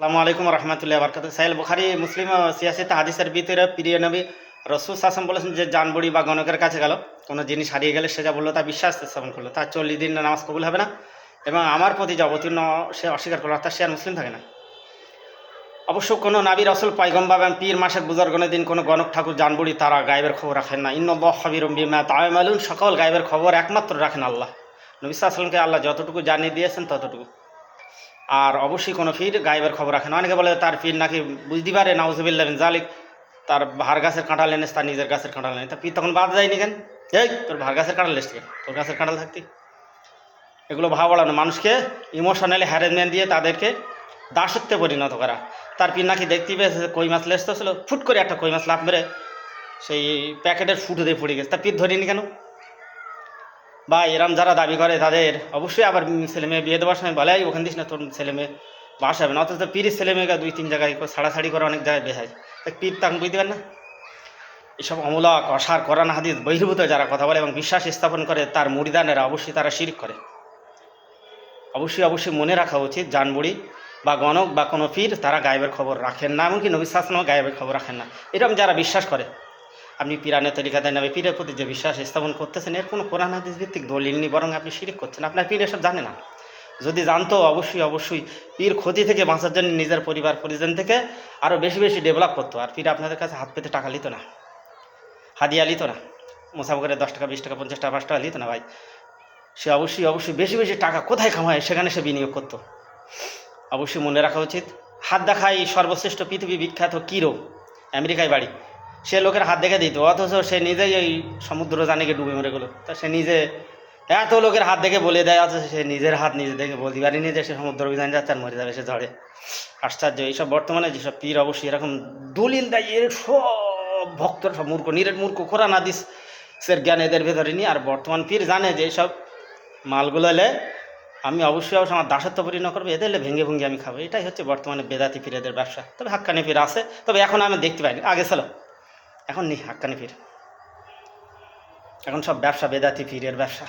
আসসালামু আলাইকুম রহমতুল্লাহ বরকাত। সাহেল বুখারি মুসলিম সিয়াসিতে হাদিসের ভিতরে প্রিয় নবী রসুল শাসন বলেছেন যে জানবুড়ি বা গণকের কাছে গেল, কোনো জিনিস হারিয়ে গেলে সে যা বললো তা বিশ্বাস স্থাপন করলো, তার 40 দিন নামাজ কবুল হবে না এবং আমার প্রতি যে অবতীর্ণ সে অস্বীকার করলো, অর্থাৎ সে আর মুসলিম থাকে না। অবশ্য কোনো নাবী রসুল পয়গম্বর এবং পীর মাসের বুজুর্গনের দিন কোনো গণক ঠাকুর জানবুড়ি তারা গায়েবের খবর রাখেন না। ইন্নাল্লাহা খাবীরুম বিমা তা'মালুন, সকল গায়েবের খবর একমাত্র রাখেন আল্লাহ। নবী সাল্লাল্লাহু আলাইহি ওয়াসাল্লামকে আল্লাহ যতটুকু জানিয়ে দিয়েছেন ততটুকু। আর অবশ্যই কোনো পীর গায়েবের খবর রাখে না। অনেকে বলে তার পীর নাকি বুঝতে পারে, নাউজুবিল্লাহ মিন জালিক, তার ভার গাছের কাঁঠাল এনেছে, তার নিজের গাছের কাঁঠাল এনে, তা পীর তখন বাদ যায়নি কেন? এই তোর ভার গাছের কাঁঠাল এসছে কেন? তোর গাছের কাঁঠাল থাকতি। এগুলো ভাব বাড়ানো, মানুষকে ইমোশনালি হ্যারাসমেন্ট দিয়ে তাদেরকে দাসত্বে পরিণত করা। তার পীর নাকি দেখতে পেয়েছে কই মাছ লেসতেছিল, ফুট করে একটা কই মাছ লাফ মেরে সেই প্যাকেটের ফুটো দিয়ে পড়ে গেছে, তা পীর ধরিনি কেন? বা এরম যারা দাবি করে তাদের অবশ্যই আবার ছেলে মেয়ে বিয়ে দেওয়ার সময় বলে ওখান দিস না, তোর ছেলে মেয়ে বাস হবে না, অথচ পীরের ছেলে মেয়েকে 2-3 জায়গায় ছাড়াছাড়ি করে অনেক জায়গায় বেহায়, তা পীর তখন বুঝতে পারেন না। এসব অমূলক অসার কোরআন হাদিস বহির্ভূত যারা কথা বলে এবং বিশ্বাস স্থাপন করে তার মুরিদানেরা অবশ্যই তারা শিরক করে। অবশ্যই মনে রাখা উচিত, জানবুড়ি বা গণক বা কোনো পীর তারা গায়েবের খবর রাখেন না, এমনকি নবী সাল্লাল্লাহু আলাইহি ওয়াসাল্লাম গায়েবের খবর রাখেন না। এরকম যারা বিশ্বাস করে, আপনি পীরানের তরিকা দেন, আপনি পীরের প্রতি যে বিশ্বাস স্থাপন করতেছেন এর কোনো কোরআন হাদিস ভিত্তিক দলিল নেই, বরং আপনি শিরক করছেন। আপনার পীর এসব জানে না। যদি জানতো অবশ্যই পীর ক্ষতি থেকে বাঁচার জন্য নিজের পরিবার পরিজন থেকে আরও বেশি ডেভেলপ করতো, আর পীর আপনাদের কাছে হাত পেতে টাকা লিত না, হাদিয়া লিত না, মোসাফ করে 10 টাকা 20 টাকা 50 টাকা 5 টাকা লিত না ভাই। সে অবশ্যই বেশি টাকা কোথায় কামায় সেখানে সে বিনিয়োগ করতো। অবশ্যই মনে রাখা উচিত, হাত দেখাই সর্বশ্রেষ্ঠ পৃথিবী বিখ্যাত কিরো, আমেরিকায় বাড়ি, সে লোকের হাত দেখে দিত, অথচ সে নিজেই ওই সমুদ্র জানিকে ডুবে মরে গেলো। তা সে নিজে এত লোকের হাত দেখে বলে দেয়, অথচ সে নিজের হাত নিজে দেখে বলতে পারেনি যে সে সমুদ্র অভিযান যাচ্ছে আর মরে যাবে সে ঝড়ে। আশ্চর্য এইসব বর্তমানে যেসব পীর অবশ্যই এরকম দলিল দেয়, এর সব ভক্তরা সব মূর্খ, নিরেট মূর্খ, কোরআন হাদিসের জ্ঞান এদের ভেতরে নিয়ে। আর বর্তমান পীর জানে যে এইসব মালগুলো এলে আমি অবশ্যই আমার দাসত্ব পরিণত করবো, এদের এলে ভেঙে আমি খাবো। এটাই হচ্ছে বর্তমানে বেদাতি পীরেদের ব্যবসা। তবে হাক্কানি পীর আছে, তবে এখন আমি দেখতে পাইনি, আগে ছিল, এখন নেই হাক্কানি পীর, এখন সব ব্যবসা, বেদাতি পীরের ব্যবসা।